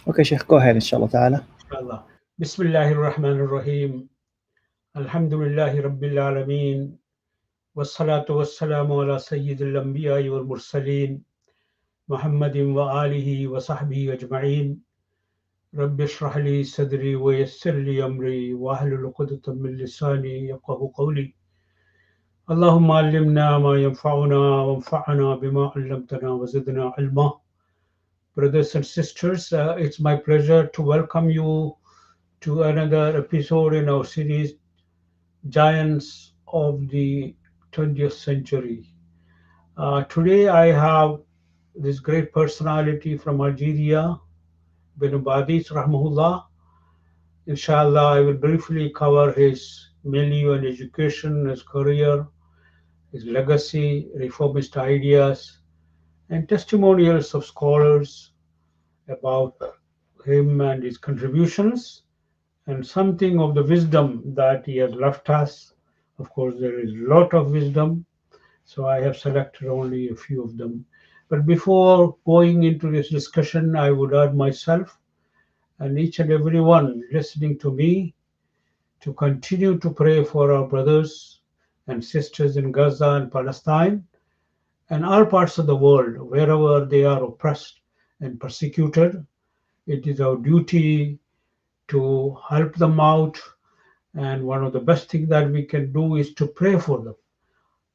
Okay, Sheikh, go ahead, inshallah ta'ala. Inshallah. Bismillahir Rahmanir Rahim. Alhamdulillahi Rabbil Alameen. Wassalatu wassalamu ala Sayyidil Anbiya wal Mursaleen. Muhammadin wa alihi wa sahbihi ajma'in. Rabbi shrah li sadri wa yassir li amri wa ahlul uqdatan min lisani yafqahu qawli. Allahumma allimna ma yanfa'una wanfa'na bima 'allamtana wa zidna ilma. Brothers and sisters, it's my pleasure to welcome you to another episode in our series Giants of the 20th Century. Today I have this great personality from Algeria, bin Badis, rahmahullah. Inshallah, I will briefly cover his milieu and education, his career, his legacy, reformist ideas, and testimonials of scholars about him and his contributions, and something of the wisdom that he has left us. Of course, there is a lot of wisdom, so I have selected only a few of them. But before going into this discussion, I would urge myself and each and every one listening to me to continue to pray for our brothers and sisters in Gaza and Palestine and all parts of the world, wherever they are oppressed and persecuted. It is our duty to help them out, and one of the best things that we can do is to pray for them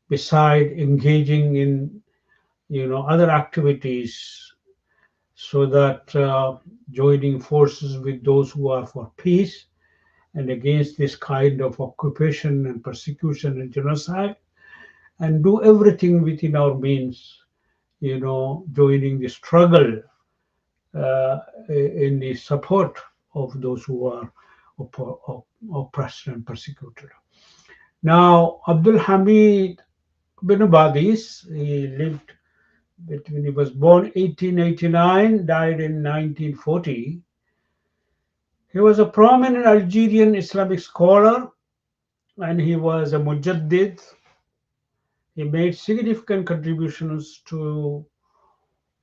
beside engaging in other activities, so that joining forces with those who are for peace and against this kind of occupation and persecution and genocide, and do everything within our means, joining the struggle in the support of those who are oppressed and persecuted. Now, Abdul Hamid bin Badis, he lived between, he was born 1889, died in 1940. He was a prominent Algerian Islamic scholar, and he was a mujaddid. He made significant contributions to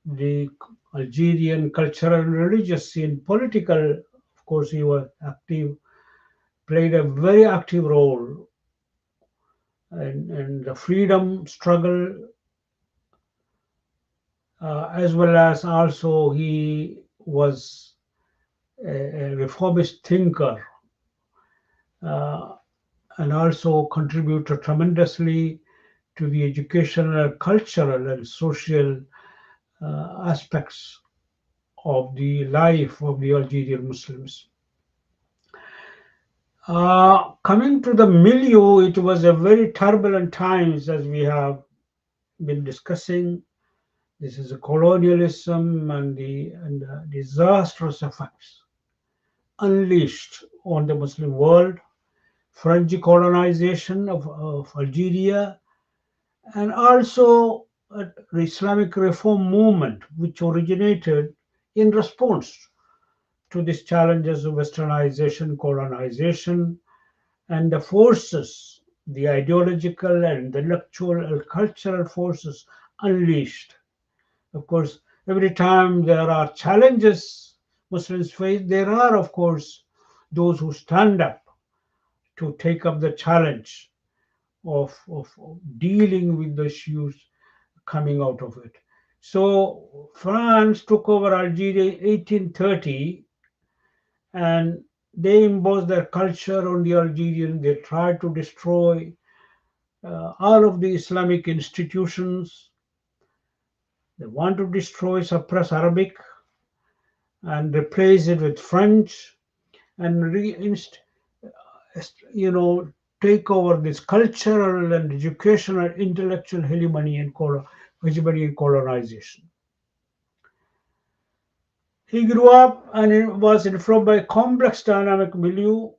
the Algerian cultural and religious scene. Political, of course, he was active, played a very active role in the freedom struggle, as well as also he was a reformist thinker, uh, and also contributed tremendously to the educational, cultural, and social aspects of the life of the Algerian Muslims. Coming to the milieu, it was a very turbulent times, as we have been discussing. This is a colonialism and the disastrous effects unleashed on the Muslim world, French colonization of Algeria, and also the Islamic reform movement, which originated in response to these challenges of westernization, colonization, and the forces, the ideological and intellectual and cultural forces unleashed. Of course, every time there are challenges Muslims face, there are, of course, those who stand up to take up the challenge of dealing with the issues coming out of it. So France took over Algeria in 1830, and they imposed their culture on the Algerians. They tried to destroy all of the Islamic institutions. They want to destroy, suppress Arabic and replace it with French, and you know take over this cultural and educational, intellectual hegemony and colonization. He grew up and was informed by a complex dynamic milieu.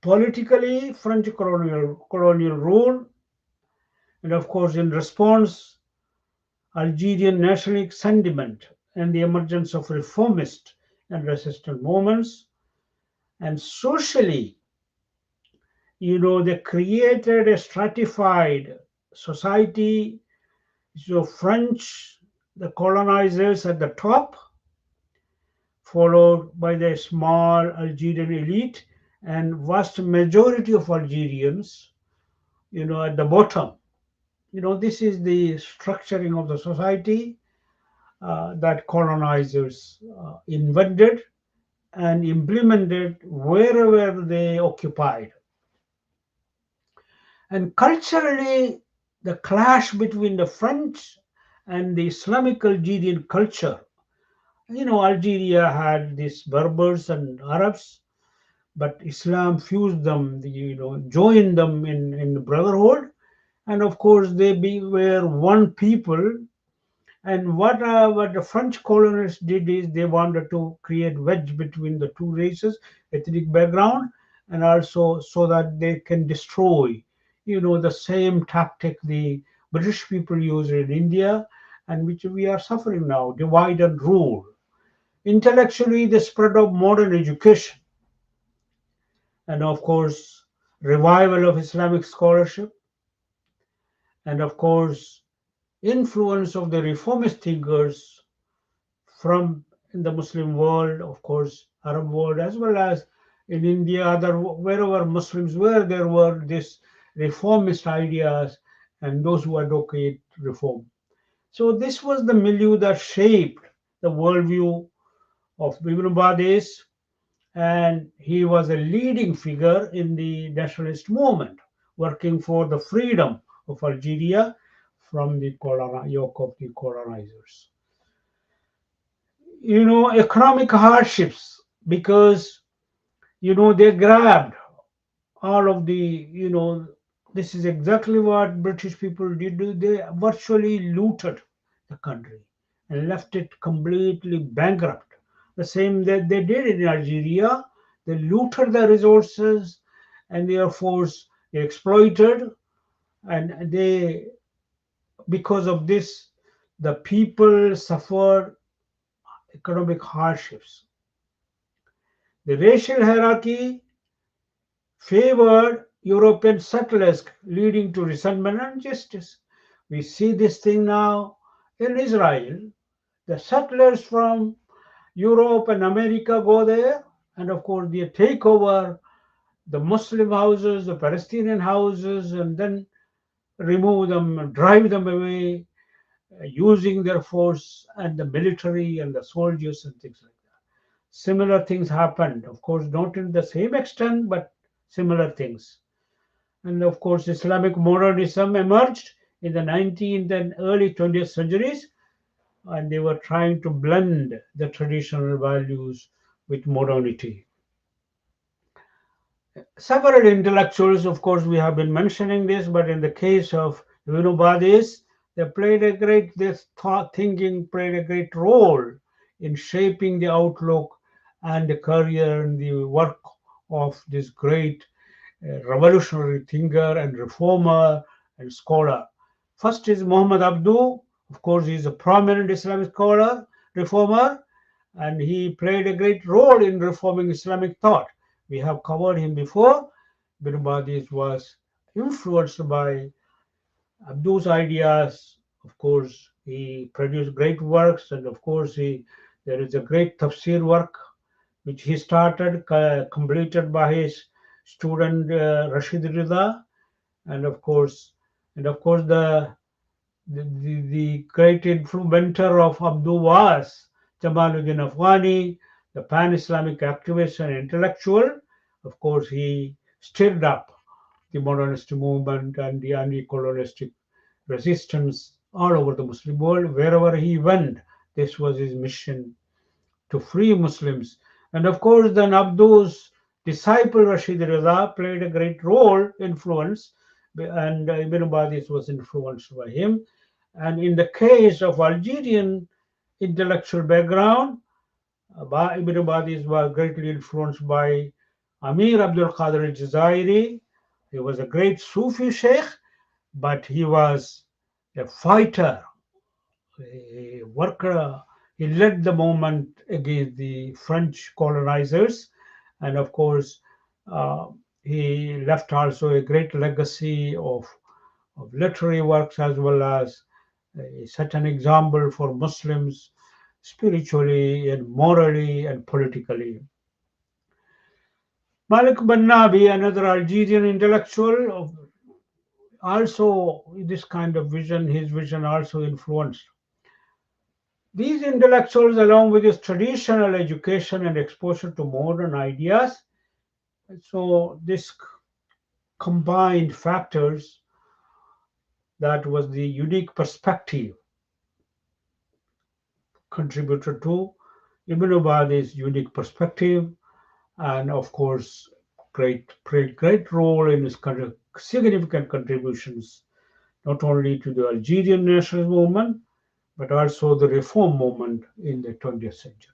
Politically, French colonial rule, and of course, in response, Algerian nationalist sentiment and the emergence of reformist and resistance movements. And socially, they created a stratified society. So French, the colonizers at the top, followed by the small Algerian elite and vast majority of Algerians, at the bottom. This is the structuring of the society that colonizers invented and implemented wherever they occupied. And culturally, the clash between the French and the Islamic Algerian culture. Algeria had these Berbers and Arabs, but Islam fused them, joined them in the brotherhood. And of course, were one people. And what the French colonists did is they wanted to create wedge between the two races, ethnic background, and also so that they can destroy, the same tactic the British people used in India, and which we are suffering now: divide and rule. Intellectually, the spread of modern education, and of course, revival of Islamic scholarship, and of course, influence of the reformist thinkers from in the Muslim world, of course, Arab world, as well as in India, wherever Muslims were, there were these reformist ideas and those who advocate reform. So this was the milieu that shaped the worldview of Ibn Badis, and he was a leading figure in the nationalist movement, working for the freedom of Algeria from the yoke of the colonizers. Economic hardships, because they grabbed all of the this is exactly what British people did. They virtually looted the country and left it completely bankrupt, the same that they did in Algeria. They looted the resources, and therefore they exploited, and because of this, the people suffered economic hardships. The racial hierarchy favored European settlers, leading to resentment and injustice. We see this thing now in Israel. The settlers from Europe and America go there, and of course, they take over the Muslim houses, the Palestinian houses, and then remove them, drive them away, using their force and the military and the soldiers and things like that. Similar things happened, of course, not in the same extent, but similar things. And of course, Islamic modernism emerged in the 19th and early 20th centuries, and they were trying to blend the traditional values with modernity. Several intellectuals, of course, we have been mentioning this, but in the case of Ibn Badis, this thought thinking played a great role in shaping the outlook and the career and the work of this great revolutionary thinker and reformer and scholar. First is Muhammad Abdu. Of course, he is a prominent Islamic scholar, reformer, and he played a great role in reforming Islamic thought. We have covered him before. Ibn Badis was influenced by Abdu's ideas. Of course, he produced great works, and of course, there is a great tafsir work which he started, completed by his student Rashid Rida, and of course, the great influencer of Abdu was Jamaluddin Afghani, the pan-Islamic activist and intellectual. Of course, he stirred up the modernist movement and the anti-colonialistic resistance all over the Muslim world. Wherever he went, this was his mission, to free Muslims. And of course, then Abdu's disciple Rashid Reza played a great role, influence, and Ibn Badis was influenced by him. And in the case of Algerian intellectual background, Ibn Badis was greatly influenced by Amir Abdul Qadir al-Jazairi. He was a great Sufi sheikh, but he was a fighter, a worker. He led the movement against the French colonizers, and of course, uh, he left also a great legacy of literary works, as well as set an example for Muslims, spiritually and morally and politically. Malik Bannabi, another Algerian intellectual, also this kind of vision, his vision also influenced. These intellectuals, along with his traditional education and exposure to modern ideas, so this combined factors, that was the unique perspective contributed to Ibn Ubadi's unique perspective, and of course, played great role in his significant contributions not only to the Algerian national movement but also the reform movement in the 20th century.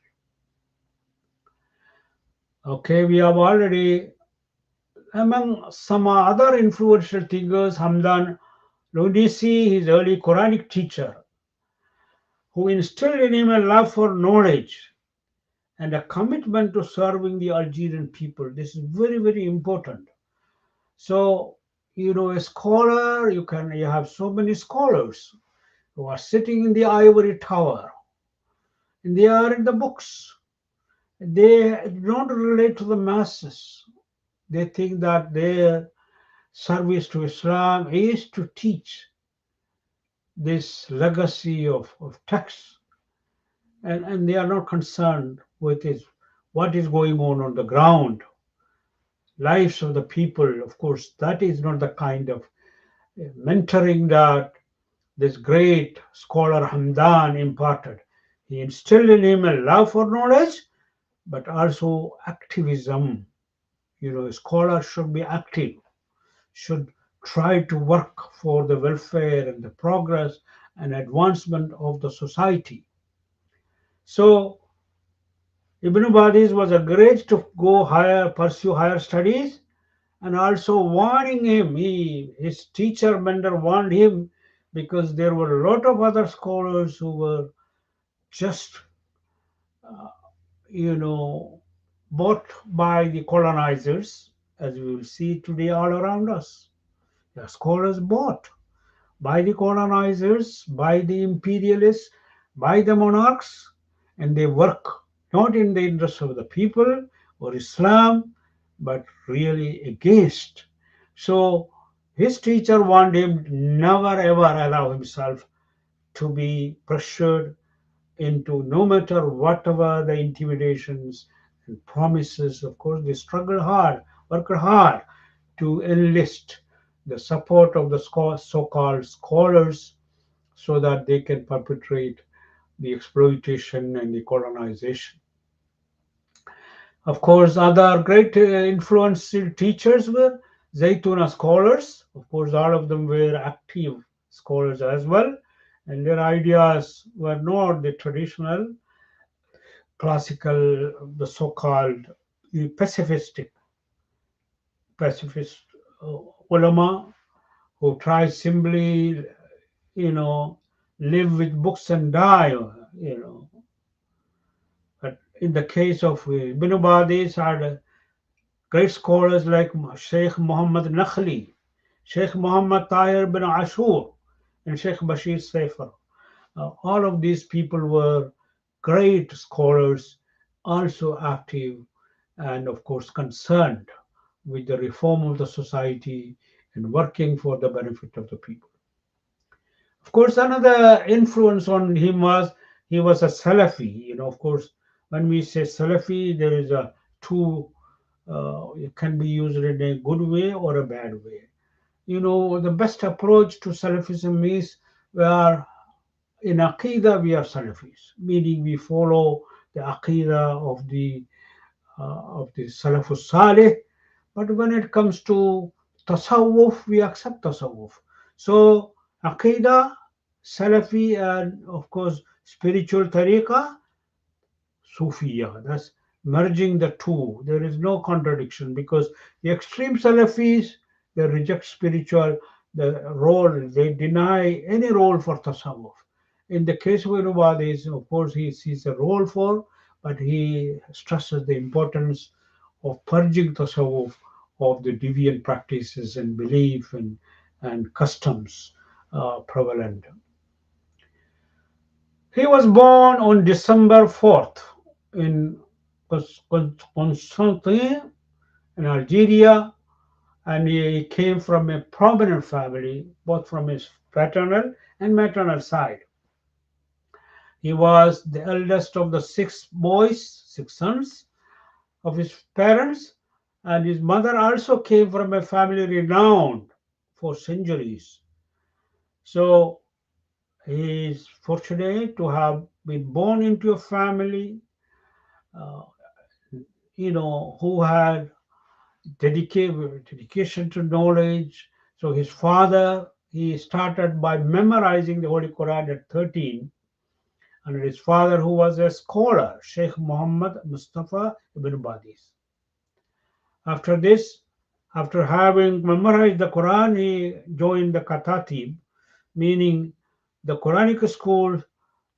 Okay, we have already, among some other influential thinkers, Hamdan Loudisi, his early Quranic teacher, who instilled in him a love for knowledge and a commitment to serving the Algerian people. This is very, very important. So, a scholar, you have so many scholars who are sitting in the ivory tower, and they are in the books. They don't relate to the masses. They think that their service to Islam is to teach this legacy of texts, and they are not concerned with what is going on the ground, lives of the people. Of course, that is not the kind of mentoring that this great scholar Hamdan imparted. He instilled in him a love for knowledge, but also activism. Scholars should be active, should try to work for the welfare and the progress and advancement of the society. So Ibn Badis was encouraged to go pursue higher studies, and also warning him. His teacher mentor warned him because there were a lot of other scholars who were just, uh, you know, bought by the colonizers, as we will see today all around us. The scholars bought by the colonizers, by the imperialists, by the monarchs, and they work not in the interest of the people or Islam, but really against. So his teacher warned him never ever allow himself to be pressured into, no matter whatever the intimidations and promises. Of course, they struggle hard, work hard to enlist the support of the so-called scholars so that they can perpetrate the exploitation and the colonization. Of course, other great influential teachers were Zaytuna scholars. Of course, all of them were active scholars as well, and their ideas were not the traditional, classical, the so-called pacifistic, pacifist ulama who try simply, you know, live with books and die, you know. But in the case of Ibn Badis, had great scholars like Sheikh Muhammad Nakhli, Sheikh Muhammad Tahir bin Ashur, and Sheikh Bashir Saifar. All of these people were great scholars, also active and, of course, concerned with the reform of the society and working for the benefit of the people. Of course, another influence on him was he was a Salafi. Of course, when we say Salafi, there is a two, it can be used in a good way or a bad way. The best approach to Salafism is we are in Aqidah, we are Salafis, meaning we follow the Aqidah of the Salafus Salih. But when it comes to Tasawwuf, we accept Tasawwuf. So Aqidah, Salafi, and of course spiritual tariqah, Sufiya. That's merging the two. There is no contradiction because the extreme Salafis, they reject spiritual the role. They deny any role for tasawwuf. In the case of Ibn of course, he sees a role for, but he stresses the importance of purging tasawwuf of the deviant practices and belief and customs prevalent. He was born on December 4th in Constantine in Algeria, and he came from a prominent family, both from his paternal and maternal side. He was the eldest of the six boys, six sons of his parents, and his mother also came from a family renowned for centuries. So he is fortunate to have been born into a family, uh, who had dedication to knowledge. So his father, he started by memorizing the Holy Quran at 13, and his father, who was a scholar, Sheikh Muhammad Mustafa ibn Badis. After this, after having memorized the Quran, he joined the Katatib, meaning the Quranic school,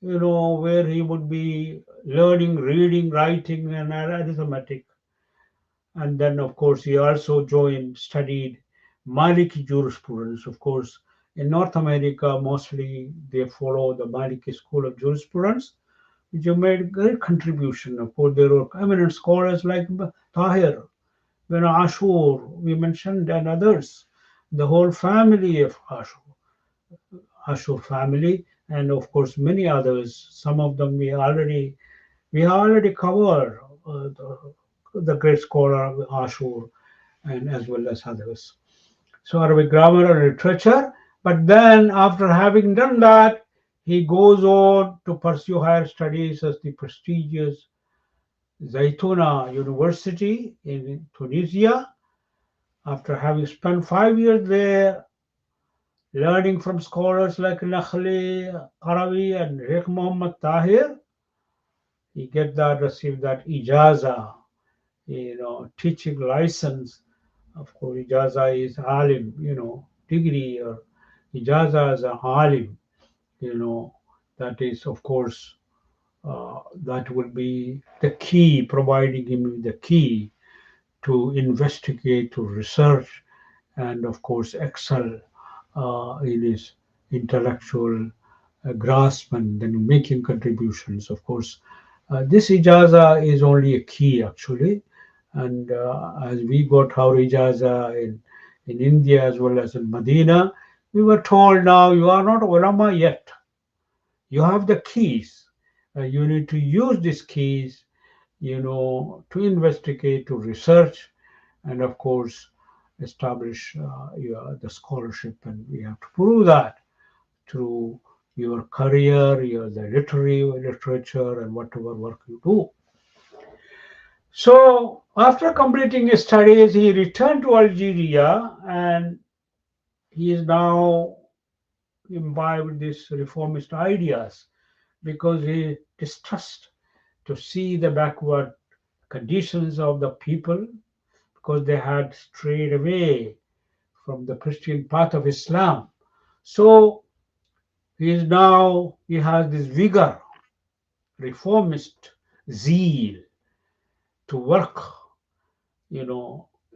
where he would be learning, reading, writing, and arithmetic. And then, of course, he also studied Maliki jurisprudence. Of course, in North America, mostly they follow the Maliki school of jurisprudence, which have made great contribution. Of course, there were eminent scholars like Tahir, Ashur, we mentioned, and others. The whole family of Ashur family, and of course many others. Some of them we already covered. The great scholar Ashur, and as well as others. So Arabic grammar and literature. But then, after having done that, he goes on to pursue higher studies at the prestigious Zaytuna University in Tunisia. After having spent 5 years there, learning from scholars like Nakhli, Qarawi, and Sheikh Muhammad Tahir, he received that ijaza, teaching license. Of course, ijaza is alim, degree, or ijaza is a alim, that is, of course, that will be the key, providing him with the key to investigate, to research, and of course, excel in his intellectual grasp and then making contributions. Of course, this ijaza is only a key actually, and as we got our ijaza in India as well as in Medina, we were told, now you are not ulama yet. You have the keys. You need to use these keys, to investigate, to research, and of course establish the scholarship, and we have to prove that through your career, the literature, and whatever work you do. So after completing his studies, he returned to Algeria, and he is now imbibed with these reformist ideas because he distrust to see the backward conditions of the people, because they had strayed away from the Christian path of Islam. So he has this vigor, reformist zeal to work,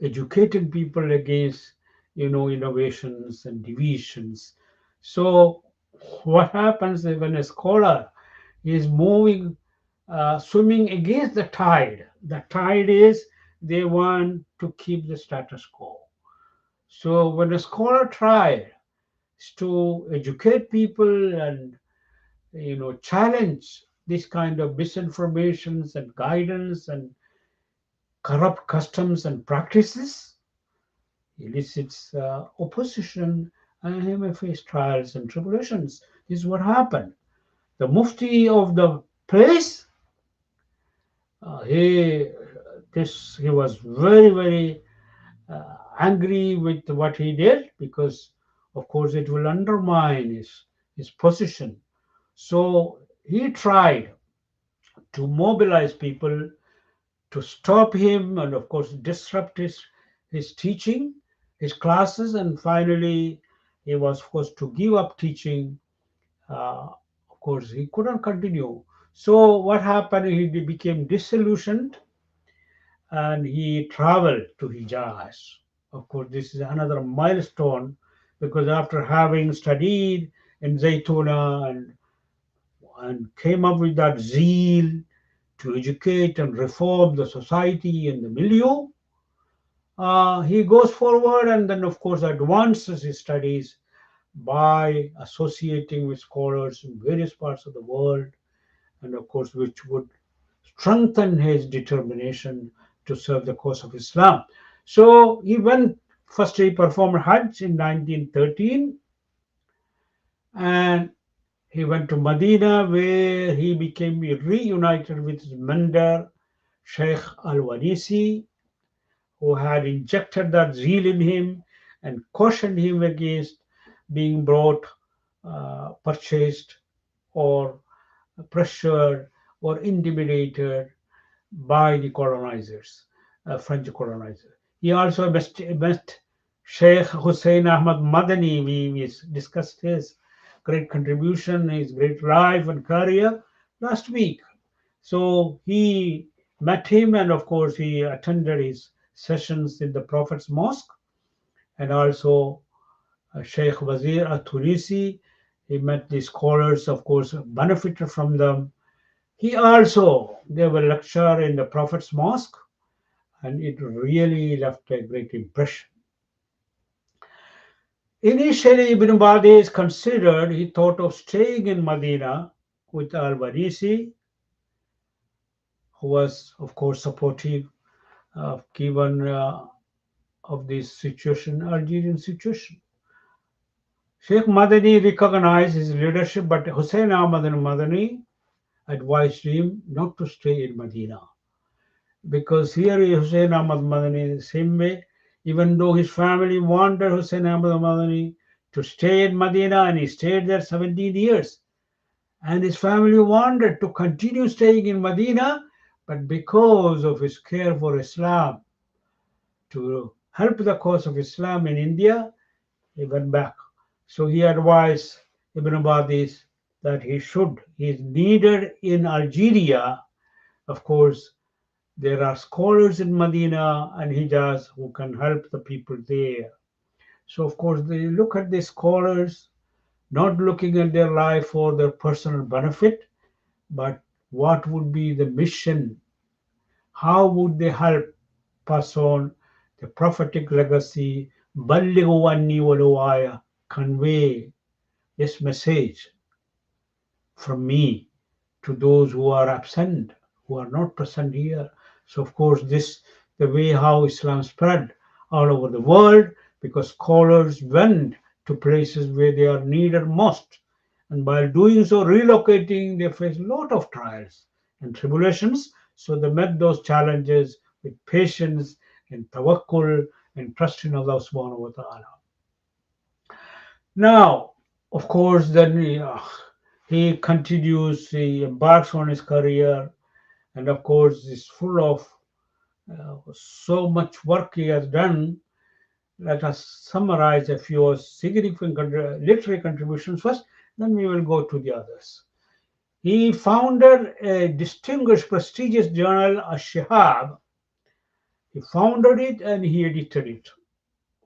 educating people against, innovations and deviations. So what happens when a scholar is swimming against the tide? The tide is they want to keep the status quo. So when a scholar tries to educate people and challenge this kind of misinformations and guidance and corrupt customs and practices, elicits opposition, and he may face trials and tribulations. This is what happened. The Mufti of the place, he was very, very angry with what he did, because of course it will undermine his position. So he tried to mobilize people to stop him, and of course disrupt his teaching, his classes, and finally he was forced to give up teaching. Of course, he couldn't continue. So what happened? He became disillusioned, and he traveled to Hijaz. Of course, this is another milestone, because after having studied in Zaytuna and and came up with that zeal to educate and reform the society and the milieu. He goes forward and then, of course, advances his studies by associating with scholars in various parts of the world, and of course, which would strengthen his determination to serve the cause of Islam. So he went, first he performed Hajj in 1913, and he went to Medina where he became reunited with his mentor, Sheikh Al-Warisi, who had injected that zeal in him and cautioned him against being brought, purchased, or pressured or intimidated by the colonizers, French colonizers. He also met Sheikh Hussein Ahmad Madani. We discussed his great contribution, his great life and career last week. So he met him, and of course, he attended his sessions in the Prophet's Mosque, and also Sheikh Wazir at Tunisi. He met the scholars, of course, benefited from them. He also gave a lecture in the Prophet's Mosque, and it really left a great impression. Initially, Ibn Badis considered, he thought of staying in Medina with Al-Warisi, who was, of course, supportive given of this situation, Algerian situation. Sheikh Madani recognized his leadership, but Hussein Ahmad Madani advised him not to stay in Medina. Because here Hussein Ahmad Madani, the same way, even though his family wanted Hussein Ahmad Madani to stay in Medina, and he stayed there 17 years, and his family wanted to continue staying in Medina, but because of his care for Islam, to help the cause of Islam in India, he went back. So he advised Ibn Badis that he is needed in Algeria. Of course, there are scholars in Medina and Hijaz who can help the people there. So, of course, they look at the scholars, not looking at their life for their personal benefit, but what would be the mission? How would they help pass on the prophetic legacy? Ballighu anni walau aya, convey this message from me to those who are absent, who are not present here. So, of course, this the way how Islam spread all over the world, because scholars went to places where they are needed most, and while doing so, relocating, they face a lot of trials and tribulations. So they met those challenges with patience and tawakkul and trust in Allah subhanahu wa ta'ala. Now, of course, then he continues, he embarks on his career, and of course, is full of so much work he has done. Let us summarize a few significant literary contributions first, then we will go to the others. He founded a distinguished, prestigious journal, Ash-Shihab. He founded it and he edited it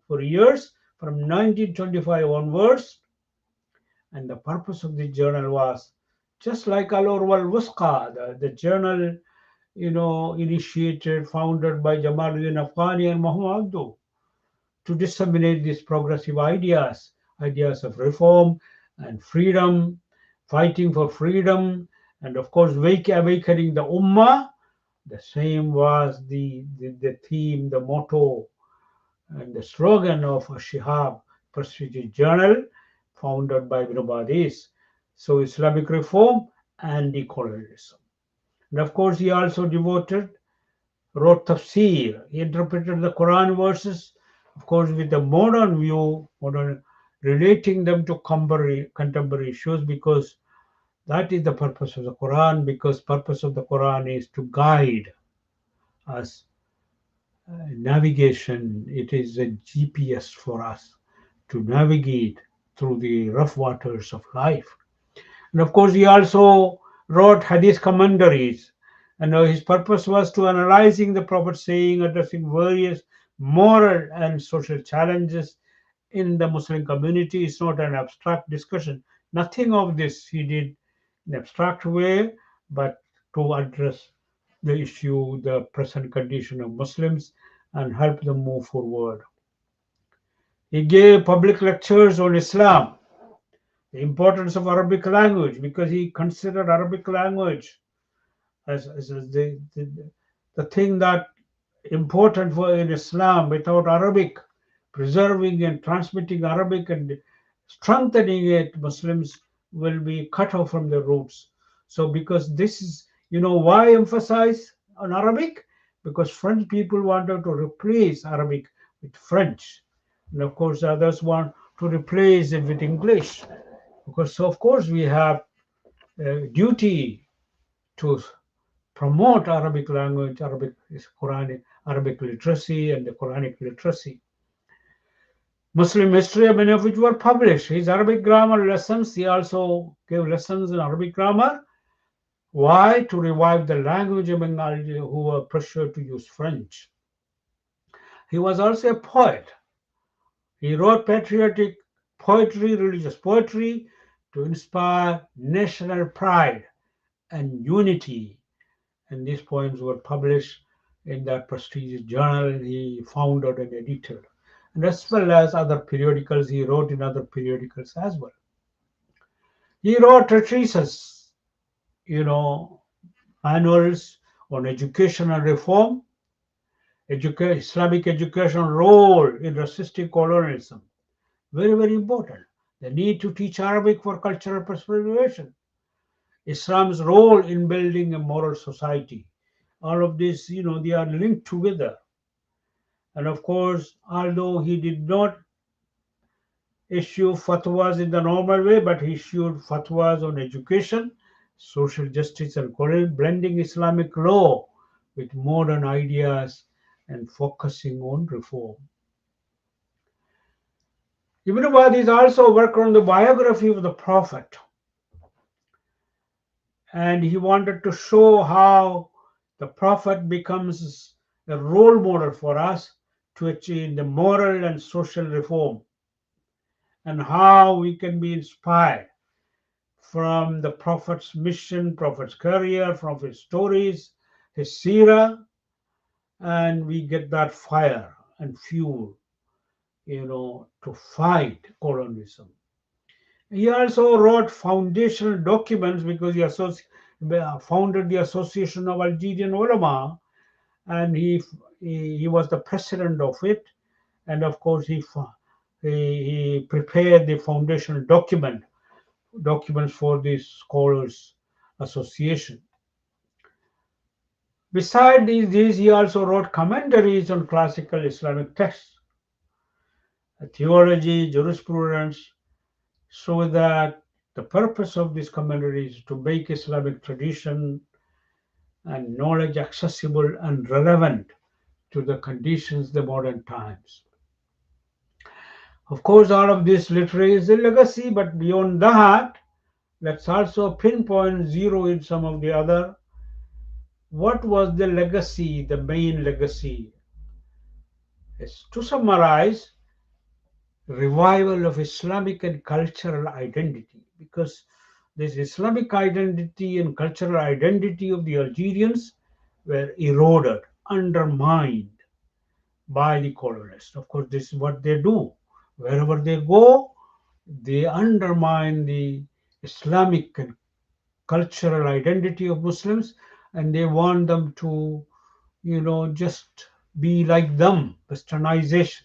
for years from 1925 onwards. And the purpose of the journal was just like Al-Urwa al-Wusqa, the journal, initiated, founded by Jamaluddin Afghani and Muhammad Abdu, to disseminate these progressive ideas of reform and freedom, fighting for freedom, and of course, awakening the Ummah. The same was the theme, the motto, and the slogan of a Shihab prestigious journal founded by Ibn Badis. So, Islamic reform and decolonialism. And of course, he also wrote tafsir. He interpreted the Quran verses, of course, with the modern view, relating them to contemporary issues, because that is the purpose of the Quran, because purpose of the Quran is to guide us. Navigation, it is a GPS for us to navigate through the rough waters of life. And of course, he also wrote hadith commentaries. And his purpose was to analyzing the Prophet's saying, addressing various moral and social challenges in the Muslim community. It's not an abstract discussion. Nothing of this he did in abstract way, but to address the issue, the present condition of Muslims, and help them move forward. He gave public lectures on Islam, the importance of Arabic language, because he considered Arabic language as the thing that important for in Islam. Without Arabic, preserving and transmitting Arabic and strengthening it, Muslims will be cut off from their roots. So because this is, why emphasize on Arabic? Because French people wanted to replace Arabic with French. And of course, others want to replace it with English. Because, so of course, we have a duty to promote Arabic language, Arabic is Quranic, Arabic literacy, and the Quranic literacy. Muslim history, many of which were published. His Arabic grammar lessons, he also gave lessons in Arabic grammar. Why? To revive the language among Algerians who were pressured to use French. He was also a poet. He wrote patriotic poetry, religious poetry, to inspire national pride and unity. And these poems were published in that prestigious journal he founded and edited, and as well as other periodicals. He wrote in other periodicals as well. He wrote treatises, manuals on education and reform, Islamic education role in resisting colonialism. Very, very important. The need to teach Arabic for cultural preservation. Islam's role in building a moral society. All of this, they are linked together. And of course, although he did not issue fatwas in the normal way, but he issued fatwas on education, social justice, and blending Islamic law with modern ideas and focusing on reform. Ibn Badis also worked on the biography of the Prophet, and he wanted to show how the Prophet becomes a role model for us to achieve the moral and social reform, and how we can be inspired from the Prophet's mission, Prophet's career, from his stories, his seerah, and we get that fire and fuel, to fight colonialism. He also wrote foundational documents because he founded the Association of Algerian Ulama, and he was the president of it. And of course, he prepared the foundational documents for the Scholars Association. Besides these, he also wrote commentaries on classical Islamic texts, theology, jurisprudence, so that the purpose of these commentaries is to make Islamic tradition and knowledge accessible and relevant to the conditions of the modern times. Of course, all of this literary is a legacy, but beyond that, let's also pinpoint, zero in some of the other. What was the legacy, the main legacy? Is to summarize, revival of Islamic and cultural identity, because this Islamic identity and cultural identity of the Algerians were eroded, undermined by the colonists. Of course, this is what they do. Wherever they go, they undermine the Islamic and cultural identity of Muslims, and they want them to, just be like them, westernization.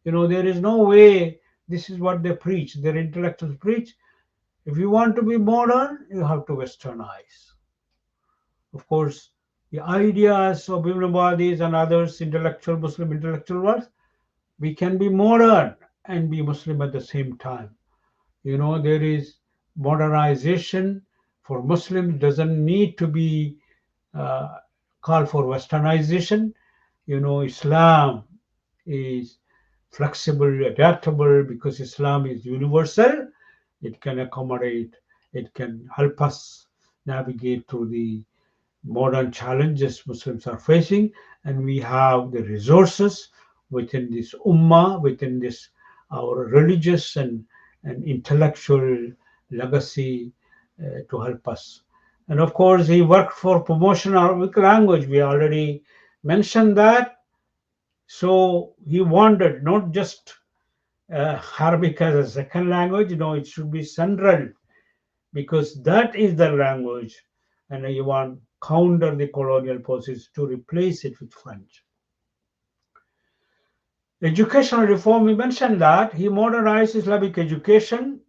There is no way. This is what they preach, their intellectuals preach. If you want to be modern, you have to westernize. Of course, the ideas of Ibn Badis and others, Muslim intellectuals, we can be modern and be Muslim at the same time. There is modernization for Muslims doesn't need to be call for westernization. Islam is flexible, adaptable, because Islam is universal. It can accommodate, it can help us navigate through the modern challenges Muslims are facing, and we have the resources within this ummah, within this our religious and intellectual legacy to help us. And of course, he worked for promotion of Arabic language. We already mentioned that. So he wanted not just Arabic as a second language, it should be central because that is the language, and he want counter the colonial policies to replace it with French. Educational reform, we mentioned that he modernized Islamic education.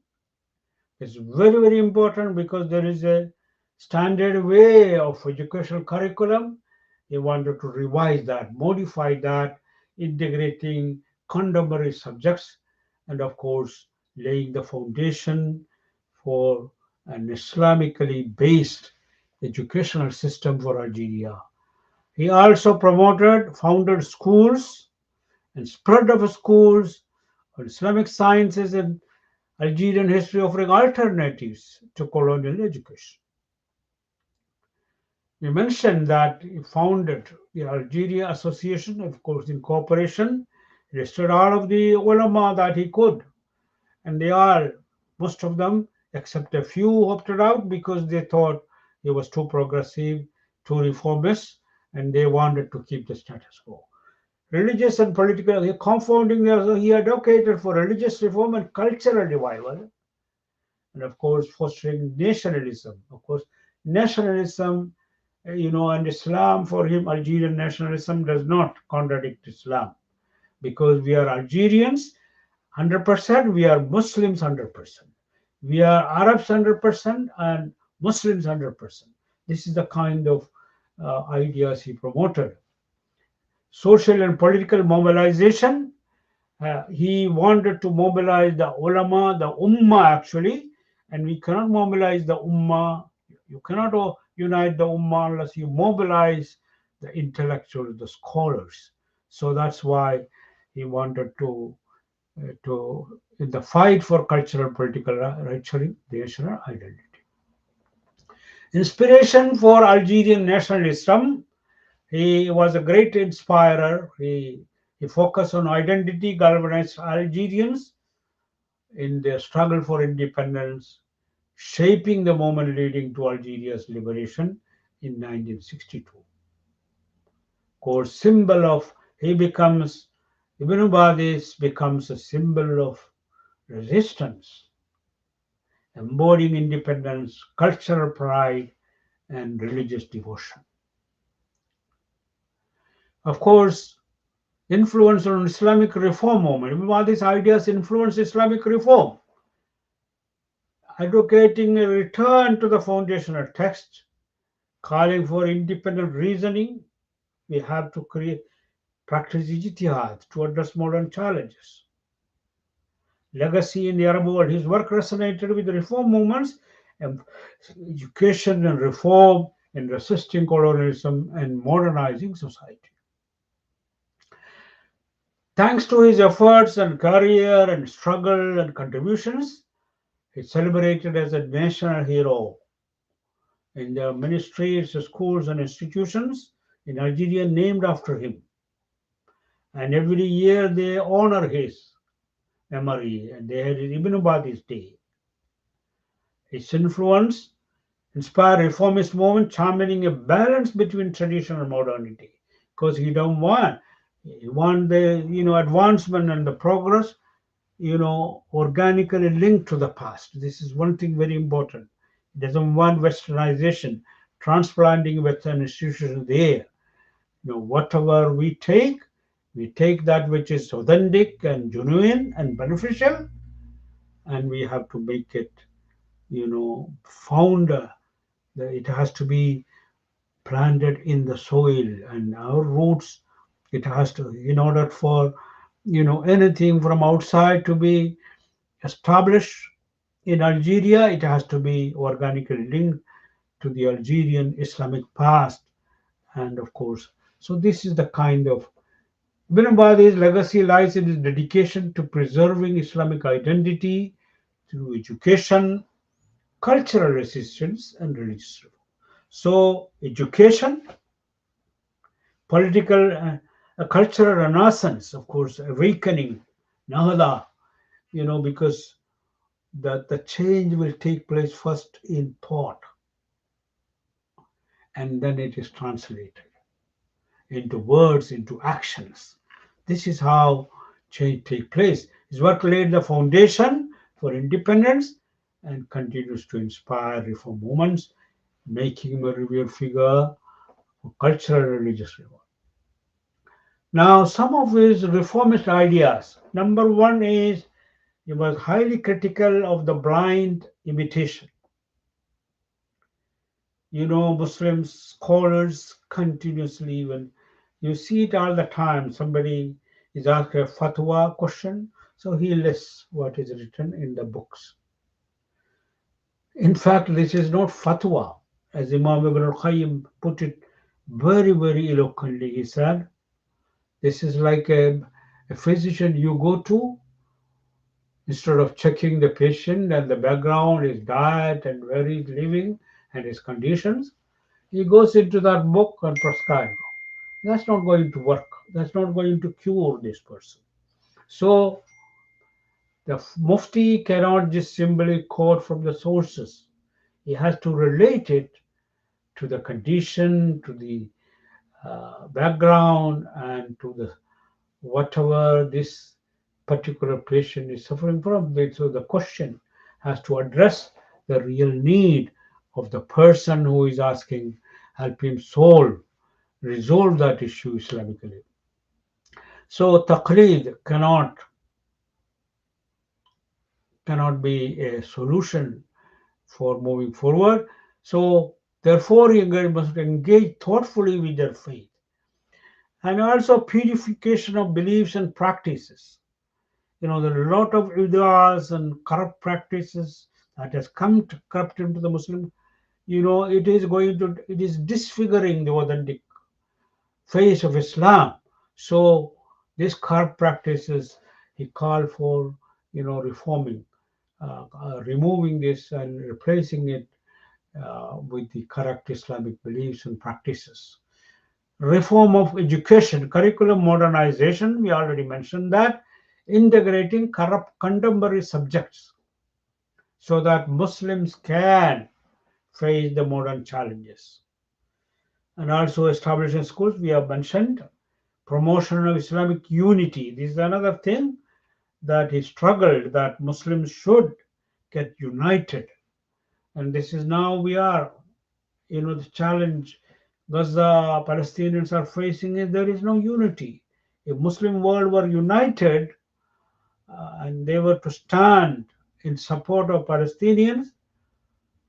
It's very, very important because there is a standard way of educational curriculum. He wanted to revise that, modify that, integrating contemporary subjects, and of course, laying the foundation for an Islamically based educational system for Algeria. He also founded schools and spread of schools on Islamic sciences and Algerian history, offering alternatives to colonial education. We mentioned that he founded the Algeria Association, of course, in cooperation, listed all of the ulama that he could, and most of them, except a few, opted out because they thought he was too progressive, too reformist, and they wanted to keep the status quo. Religious and political, he advocated for religious reform and cultural revival, and of course fostering nationalism. Of course, nationalism, and Islam for him, Algerian nationalism does not contradict Islam because we are Algerians 100%, we are Muslims 100%, we are Arabs 100%, and Muslims 100%. This is the kind of ideas he promoted. Social and political mobilization. He wanted to mobilize the ulama, the ummah actually, and we cannot mobilize the ummah. You cannot unite the ummah unless you mobilize the intellectuals, the scholars. So that's why he wanted to in the fight for cultural, political, national identity. Inspiration for Algerian nationalism. He was a great inspirer. He focused on identity, galvanized Algerians in their struggle for independence, shaping the moment leading to Algeria's liberation in 1962. Core symbol of Ibn Badis becomes a symbol of resistance, embodying independence, cultural pride, and religious devotion. Of course, influence on Islamic reform movement. All these ideas influence Islamic reform, advocating a return to the foundational text, calling for independent reasoning. We have to practice ijtihad to address modern challenges. Legacy in the Arab world. His work resonated with the reform movements and education and reform in resisting colonialism and modernizing society. Thanks to his efforts and career and struggle and contributions, he's celebrated as a national hero. And there are many streets, schools, and institutions in Algeria named after him. And every year they honor his memory, and they had Ibn Badis Day. His influence inspired reformist movement, championing a balance between tradition and modernity, because he want the advancement and the progress, organically linked to the past. This is one thing very important. He doesn't want westernization, transplanting Western institutions there. Whatever we take that which is authentic and genuine and beneficial, and we have to make it, found. It has to be planted in the soil and our roots. It has to, in order for anything from outside to be established in Algeria, it has to be organically linked to the Algerian Islamic past. And of course, so this is the kind of Ibn Badi's legacy lies in his dedication to preserving Islamic identity through education, cultural resistance, and religious reform. So, education, political, a cultural renaissance, of course, awakening, Nahda, because that the change will take place first in thought, and then it is translated into words, into actions. This is how change takes place. His work laid the foundation for independence and continues to inspire reform movements, making him a revered figure for cultural and religious reform. Now, some of his reformist ideas. Number one is he was highly critical of the blind imitation. Muslim scholars continuously, even you see it all the time, somebody is asked a fatwa question, so he lists what is written in the books. In fact, this is not fatwa, as Imam Ibn al-Qayyim put it very, very eloquently. He said, this is like a physician you go to, instead of checking the patient and the background, his diet and where he's living and his conditions, he goes into that book and prescribes. That's not going to work. That's not going to cure this person. So the Mufti cannot just simply quote from the sources. He has to relate it to the condition, to the background, and to the whatever this particular patient is suffering from. So the question has to address the real need of the person who is asking, help him resolve that issue Islamically. So taqleed cannot be a solution for moving forward. So therefore, you must engage thoughtfully with their faith. And also purification of beliefs and practices. There are a lot of ideas and corrupt practices that has come to corrupt into the Muslim. It is disfiguring the authentic face of Islam. So these corrupt practices, he called for, reforming, removing this and replacing it with the correct Islamic beliefs and practices. Reform of education, curriculum modernization, we already mentioned that, integrating corrupt contemporary subjects so that Muslims can face the modern challenges. And also establishing schools, we have mentioned, promotion of Islamic unity. This is another thing that he struggled, that Muslims should get united. And this is now we are, the challenge Gaza Palestinians are facing is there is no unity. If Muslim world were united and they were to stand in support of Palestinians,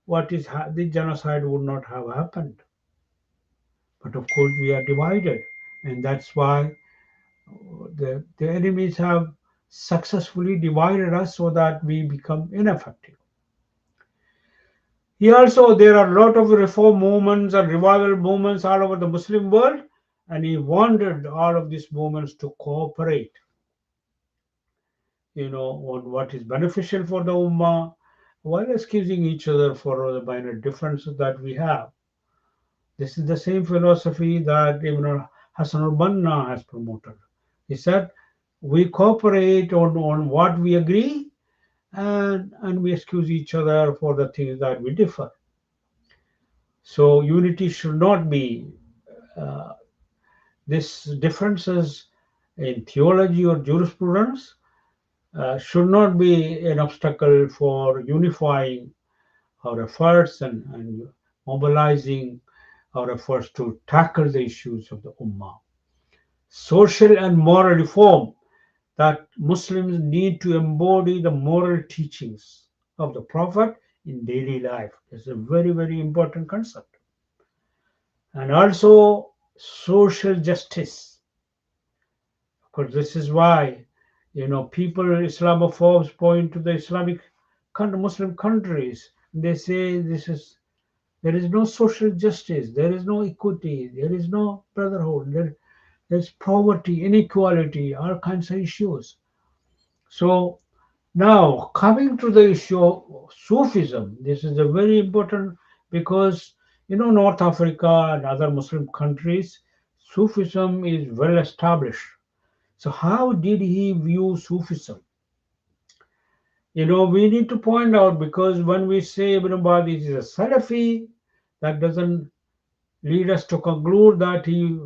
the genocide would not have happened. But of course, we are divided, and that's why the enemies have successfully divided us so that we become ineffective. There are a lot of reform movements and revival movements all over the Muslim world, and he wanted all of these movements to cooperate, on what is beneficial for the Ummah, while excusing each other for the minor differences that we have. This is the same philosophy that Ibn Hassan al-Banna has promoted. He said, we cooperate on what we agree, and we excuse each other for the things that we differ. So unity should not be these differences in theology or jurisprudence should not be an obstacle for unifying our efforts and mobilizing our efforts to tackle the issues of the Ummah. Social and moral reform, that Muslims need to embody the moral teachings of the Prophet in daily life. It's a very, very important concept. And also social justice. Of course, this is why, people, Islamophobes point to the Muslim countries. They say there is no social justice, there is no equity, there is no brotherhood, there's poverty, inequality, all kinds of issues. So now coming to the issue of Sufism, this is a very important because North Africa and other Muslim countries, Sufism is well established. So how did he view Sufism? We need to point out, because when we say Ibn Badis is a Salafi, that doesn't lead us to conclude that he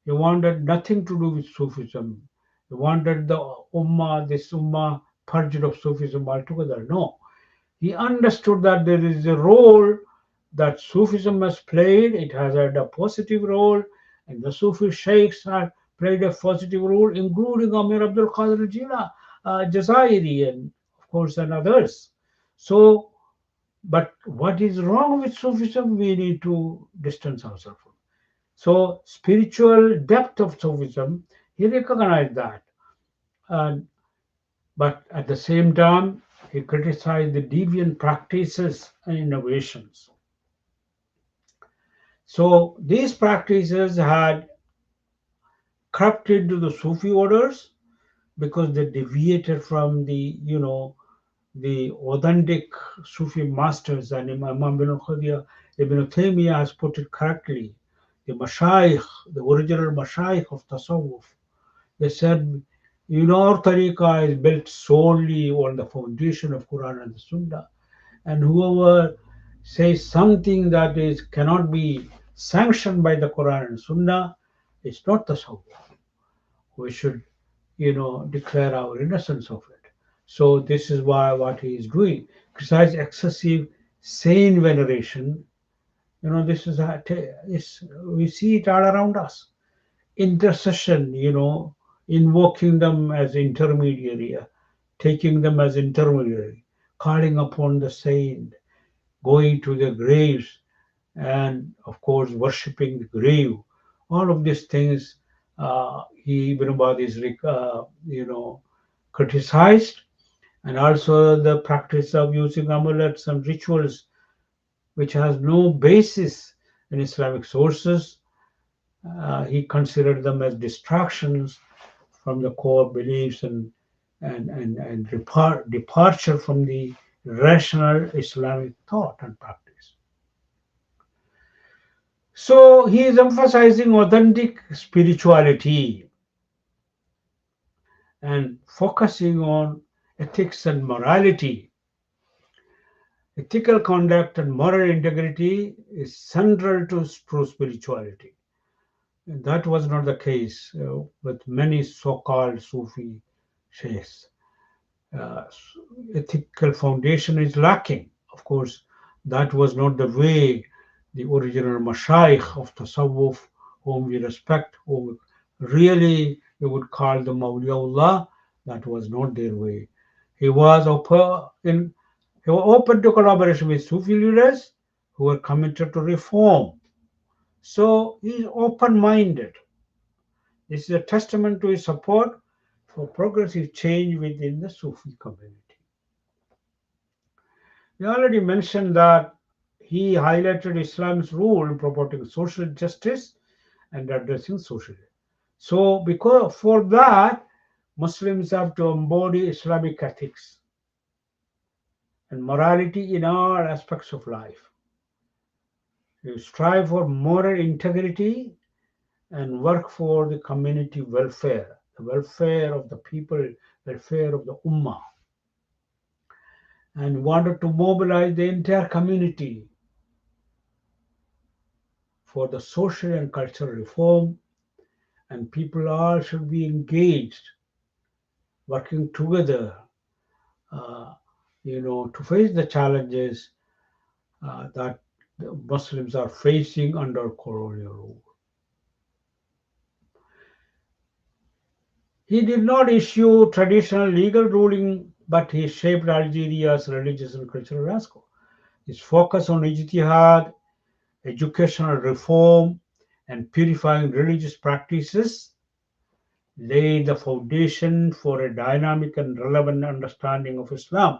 wanted nothing to do with Sufism. He wanted this Ummah purged of Sufism altogether. No. He understood that there is a role that Sufism has played. It has had a positive role, and the Sufi sheikhs have played a positive role, including Amir Abdul Qadir Jazairi, and of course, and others. So, but what is wrong with Sufism, we need to distance ourselves from. So, spiritual depth of Sufism, he recognized that. And but at the same time, he criticized the deviant practices and innovations. So these practices had crept into the Sufi orders because they deviated from the authentic Sufi masters, and Imam Ibn Taymiyyah has put it correctly. The Mashayikh, the original Mashayikh of Tasawwuf, they said, our tariqah is built solely on the foundation of Quran and the Sunnah. And whoever says something that is cannot be sanctioned by the Quran and Sunnah, it's not tasawwuf. We should, declare our innocence of it. So this is why what he is doing. Besides excessive saint veneration, this we see it all around us. Intercession, invoking them as intermediary, taking them as intermediary, calling upon the saint, going to the graves, and of course worshipping the grave. All of these things he Ibn Badis criticized, and also the practice of using amulets and rituals which has no basis in Islamic sources. He considered them as distractions from the core beliefs, and departure from the rational Islamic thought and practice. So he is emphasizing authentic spirituality and focusing on ethics and morality. Ethical conduct and moral integrity is central to true spirituality. And that was not the case with many so-called Sufi sheikhs. Uh, Ethical foundation is lacking. Of course, that was not the way the original mashayikh of Tasawwuf, whom we respect, whom really we would call the Mawliyaullah, that was not their way. He was he was open to collaboration with Sufi leaders who were committed to reform. So he is open-minded. This is a testament to his support for progressive change within the Sufi community. We already mentioned that he highlighted Islam's role in promoting social justice and addressing social. So, because for that, Muslims have to embody Islamic ethics and morality in all aspects of life. You strive for moral integrity and work for the community welfare, the welfare of the people, welfare of the Ummah, and wanted to mobilize the entire community for the social and cultural reform, and people all should be engaged, working together, uh, to face the challenges that the Muslims are facing under colonial rule. He did not issue traditional legal ruling, but he shaped Algeria's religious and cultural landscape. His focus on ijtihad, educational reform, and purifying religious practices laid the foundation for a dynamic and relevant understanding of Islam.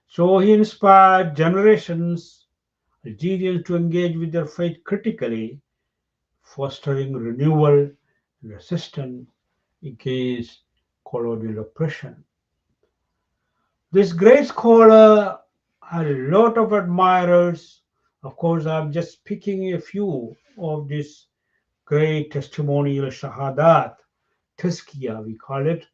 So he inspired generations Algerians to engage with their faith critically, fostering renewal and resistance against colonial oppression. This great scholar had a lot of admirers. Of course, I'm just picking a few of these great testimonial shahadat, tazkiyah, we call it.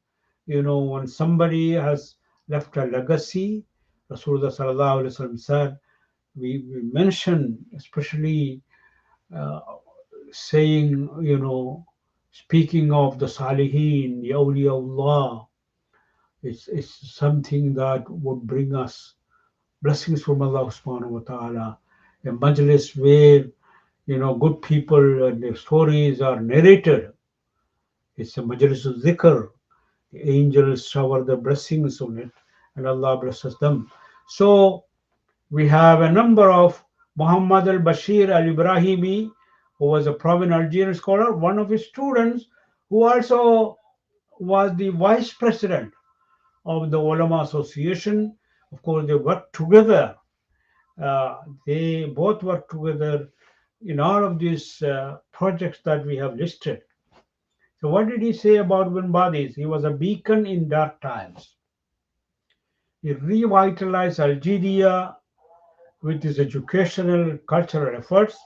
When somebody has left a legacy. Rasulullah sallallahu alaihi wasallam said, we mention especially uh, saying, speaking of the Salihin, the awliyaullah, it's something that would bring us blessings from Allah subhanahu wa ta'ala. A majlis where, good people and their stories are narrated. It's a majlis of zikr. The angels shower the blessings on it, and Allah blesses them. So we have a number of Muhammad al-Bashir al-Ibrahimi, who was a prominent Algerian scholar, one of his students, who also was the vice president of the Ulama Association. Of course, they worked together. They both worked together in all of these projects that we have listed. So, what did he say about Bin Badis? He was a beacon in dark times. He revitalized Algeria with his educational cultural efforts.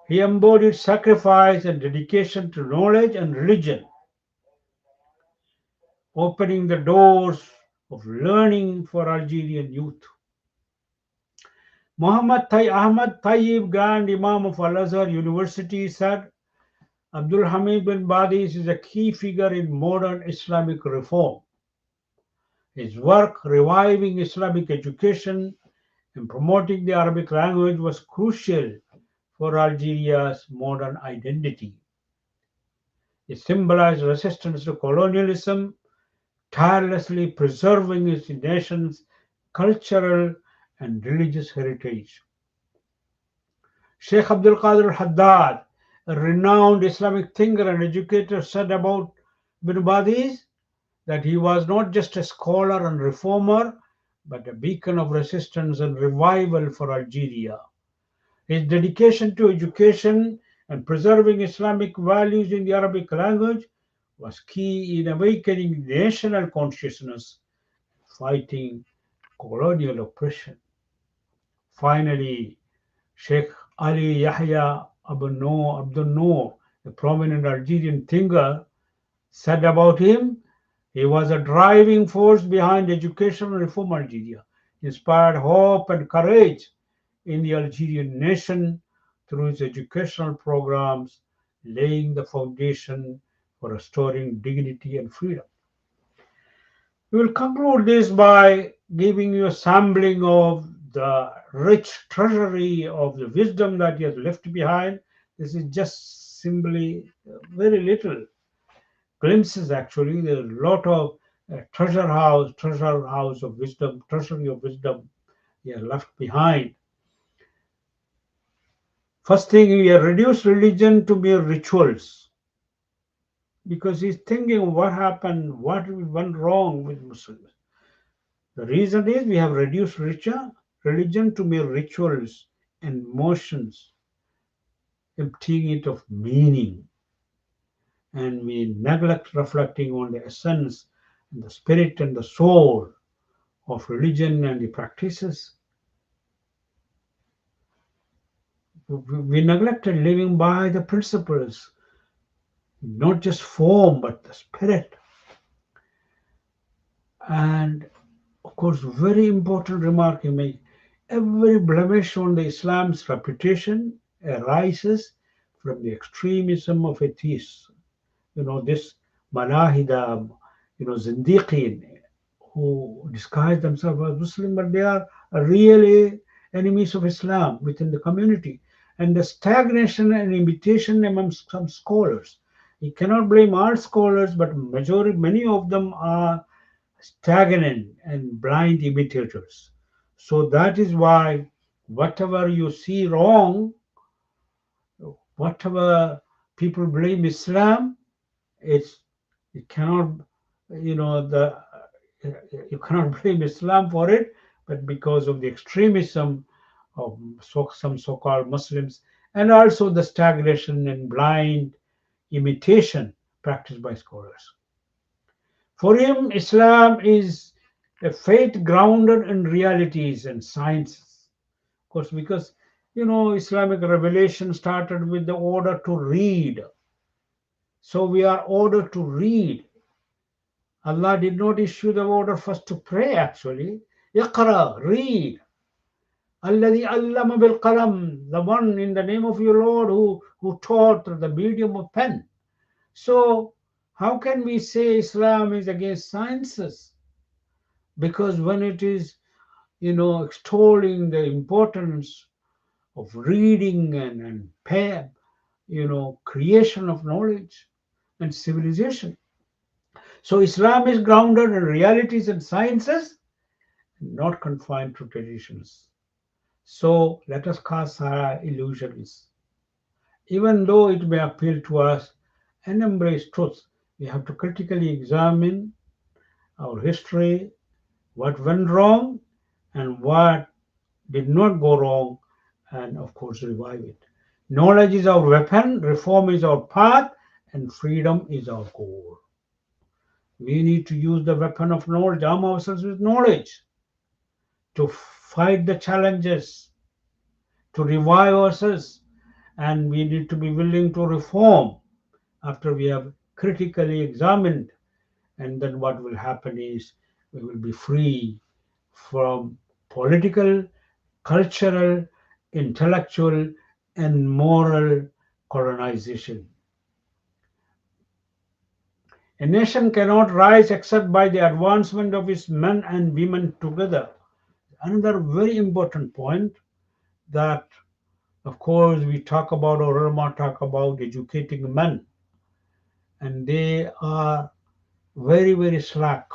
He embodied sacrifice and dedication to knowledge and religion, opening the doors of learning for Algerian youth. Ahmad Tayyib, Grand Imam of Al Azhar University, said Abdul Hamid bin Badis is a key figure in modern Islamic reform. His work reviving Islamic education and promoting the Arabic language was crucial for Algeria's modern identity. It symbolized resistance to colonialism, tirelessly preserving its nation's cultural and religious heritage. Sheikh Abdul Qadir Haddad, a renowned Islamic thinker and educator, said about Bin Badis that he was not just a scholar and reformer, but a beacon of resistance and revival for Algeria. His dedication to education and preserving Islamic values in the Arabic language was key in awakening national consciousness, fighting colonial oppression. Finally, Sheikh Ali Yahya Abdul Noor, a prominent Algerian thinker, said about him, he was a driving force behind educational reform in Algeria, inspired hope and courage in the Algerian nation through his educational programs, laying the foundation for restoring dignity and freedom. We will conclude this by giving you a sampling of the rich treasury of the wisdom that he has left behind. This is just simply very little glimpses, actually. There are a lot of treasure house of wisdom, treasury of wisdom he has left behind. First thing, he has reduced religion to mere rituals because he's thinking what happened, what went wrong with Muslims. The reason is we have reduced religion to mere rituals and motions, emptying it of meaning. And we neglect reflecting on the essence and the spirit and the soul of religion and the practices. We neglected living by the principles, not just form, but the spirit. And of course, very important remark he made. Every blemish on the Islam's reputation arises from the extremism of atheists. This Malahida, Zindiqin, who disguise themselves as Muslim, but they are really enemies of Islam within the community. And the stagnation and imitation among some scholars. You cannot blame all scholars, but many of them are stagnant and blind imitators. So that is why whatever you see wrong, whatever people blame Islam, it cannot, you cannot blame Islam for it, but because of the extremism of some so-called Muslims, and also the stagnation and blind imitation practiced by scholars. For him, Islam is a faith grounded in realities and sciences. Of course, because Islamic revelation started with the order to read. So we are ordered to read. Allah did not issue the order first to pray actually. Iqra, read. Alladhi allama bil qalam, the one in the name of your Lord who taught through the medium of pen. So how can we say Islam is against sciences? Because when it is, extolling the importance of reading and creation of knowledge and civilization. So Islam is grounded in realities and sciences, not confined to traditions. So let us cast our illusions. Even though it may appeal to us and embrace truth, we have to critically examine our history, what went wrong, and what did not go wrong, and of course, revive it. Knowledge is our weapon, reform is our path, and freedom is our goal. We need to use the weapon of knowledge, arm ourselves with knowledge to fight the challenges, to revive ourselves, and we need to be willing to reform after we have critically examined. And then what will happen is we will be free from political, cultural, intellectual, and moral colonization. A nation cannot rise except by the advancement of its men and women together. Another very important point that, of course, we talk about, or ulama talk about educating men, and they are very, very slack,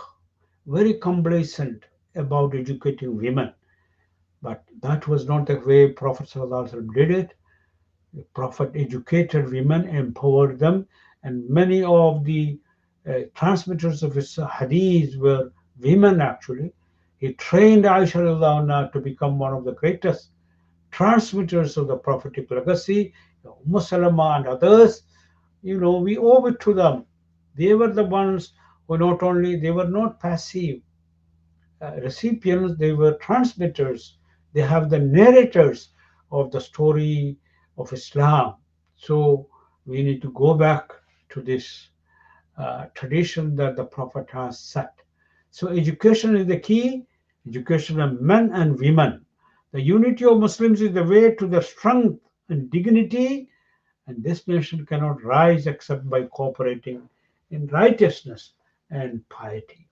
very complacent about educating women. But that was not the way Prophet ﷺ did it. The Prophet educated women, empowered them, and many of the transmitters of his hadith were women actually. He trained Aisha radiallahu anha to become one of the greatest transmitters of the prophetic legacy. Umm Salama and others, we owe it to them. They were the ones who not only, they were not passive recipients, they were transmitters. They have the narrators of the story of Islam. So we need to go back to this tradition that the Prophet has set. So education is the key, education of men and women. The unity of Muslims is the way to the strength and dignity, and this nation cannot rise except by cooperating in righteousness and piety.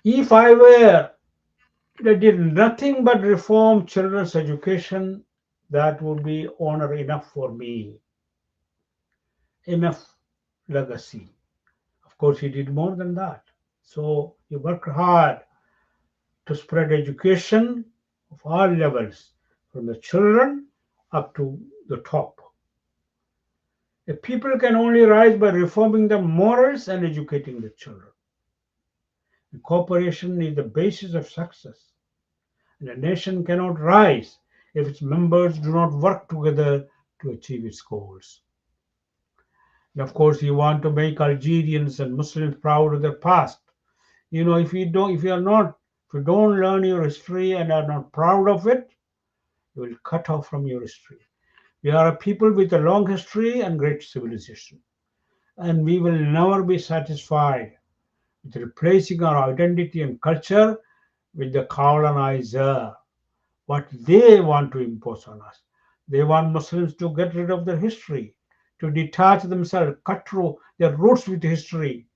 If I were they did nothing but reform children's education, that would be honor enough for me, enough legacy. Of course, he did more than that. So he worked hard to spread education of all levels, from the children up to the top. A people can only rise by reforming the morals and educating the children. And cooperation is the basis of success. And a nation cannot rise if its members do not work together to achieve its goals. And of course, you want to make Algerians and Muslims proud of their past. If you don't learn your history and are not proud of it, you will cut off from your history. We are a people with a long history and great civilization, and we will never be satisfied with replacing our identity and culture with the colonizer, what they want to impose on us. They want Muslims to get rid of their history, to detach themselves, cut through their roots with history.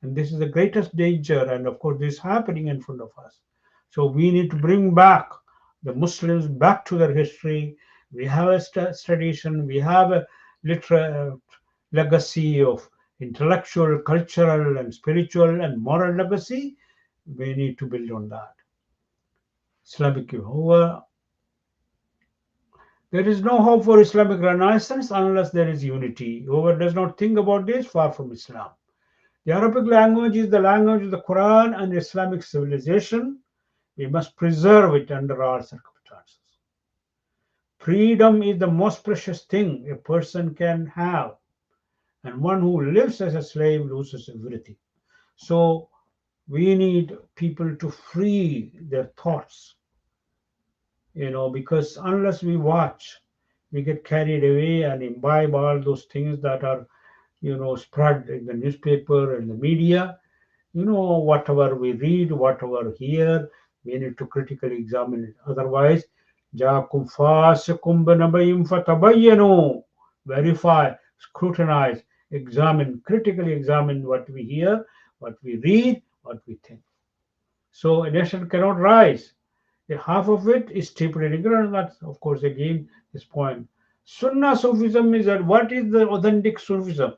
And this is the greatest danger. And of course, this is happening in front of us. So we need to bring back the Muslims back to their history. We have a tradition, we have a legacy of intellectual, cultural, and spiritual and moral legacy. We need to build on that. Islamic there is no hope for Islamic renaissance unless there is unity. Whoever does not think about this, far from Islam. The Arabic language is the language of the Quran and Islamic civilization. We must preserve it under all circumstances. Freedom is the most precious thing a person can have, and one who lives as a slave loses everything. So we need people to free their thoughts, because unless we watch, we get carried away and imbibe all those things that are spread in the newspaper and the media. Whatever we read, whatever hear, we need to critically examine it. Otherwise, جاءكم فاسق بنبأ فتبينوا, verify, scrutinize, examine, critically examine what we hear, what we read, what we think. So a nation cannot rise. Half of it is stupid and ignorant. That's, of course, again this point. Sunnah Sufism is that what is the authentic Sufism?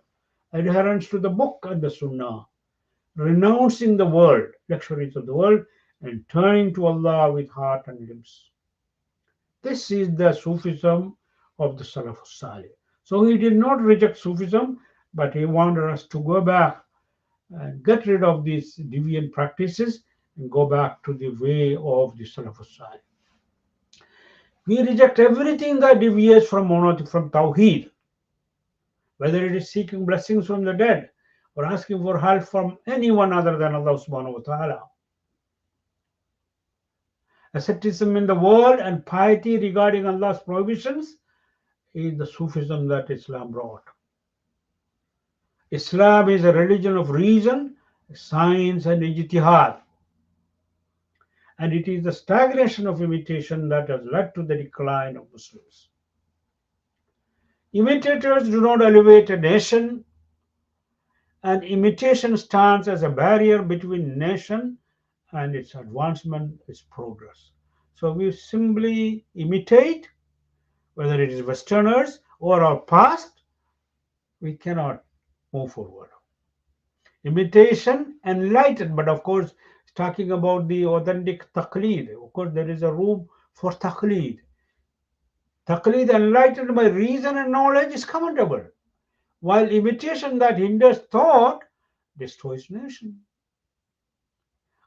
Adherence to the book and the Sunnah, renouncing the world, luxuries of the world, and turning to Allah with heart and limbs. This is the Sufism of the Salaf Salih. So he did not reject Sufism, but he wanted us to go back and get rid of these deviant practices and go back to the way of the Salaf Salih. We reject everything that deviates from Tawheed, whether it is seeking blessings from the dead or asking for help from anyone other than Allah subhanahu wa ta'ala. Asceticism in the world and piety regarding Allah's prohibitions is the Sufism that Islam brought. Islam is a religion of reason, science, and ijtihad. And it is the stagnation of imitation that has led to the decline of Muslims. Imitators do not elevate a nation, and imitation stands as a barrier between nation and its advancement, its progress. So we simply imitate, whether it is Westerners or our past, we cannot move forward. Imitation enlightened, but of course, talking about the authentic taqleed. Of course, there is a room for taqleed. Taqleed enlightened by reason and knowledge is commendable, while imitation that hinders thought destroys nation.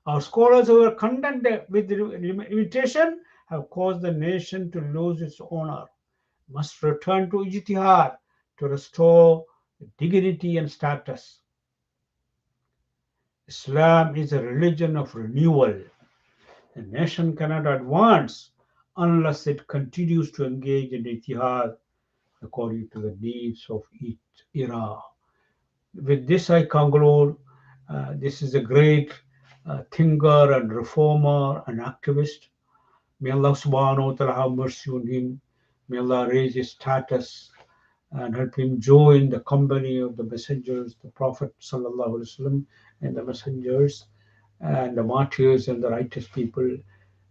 Our scholars who are content with imitation have caused the nation to lose its honor, must return to ijtihad to restore dignity and status. Islam is a religion of renewal. A nation cannot advance unless it continues to engage in ijtihad according to the needs of each era. With this, I conclude. This is a great thinker and reformer and activist. May Allah subhanahu wa ta'ala have mercy on him. May Allah raise his status and help him join the company of the messengers, the Prophet sallallahu alaihi wasallam, and the messengers and the martyrs and the righteous people.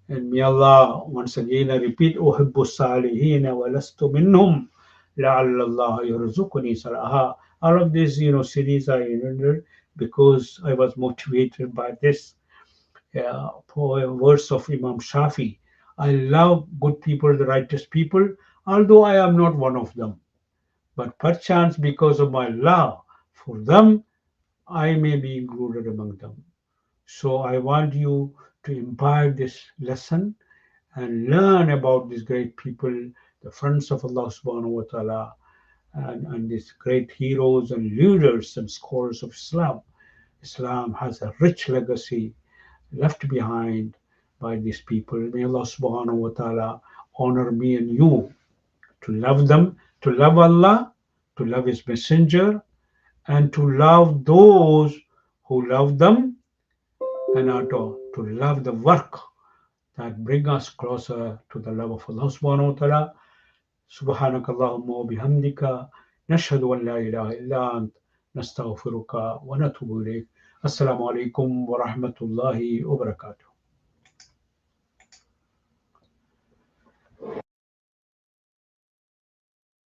And may Allah, once again I repeat, أحب الصالحين ولست منهم لعل الله يرزقني صلاحا. All of these series I entered because I was motivated by this words of Imam Shafi. I love good people, the righteous people, although I am not one of them. But perchance because of my love for them, I may be included among them. So I want you to imbibe this lesson and learn about these great people, the friends of Allah subhanahu wa ta'ala, and these great heroes and leaders and scholars of Islam. Islam has a rich legacy left behind by these people. May Allah subhanahu wa ta'ala honor me and you to love them, to love Allah, to love His Messenger, and to love those who love them, and to love the work that bring us closer to the love of Allah subhanahu wa ta'ala. سبحانك اللهم وبحمدك نشهد أن لا إله إلا أنت نستغفرك ونتوب إليك. السلام عليكم ورحمة الله وبركاته.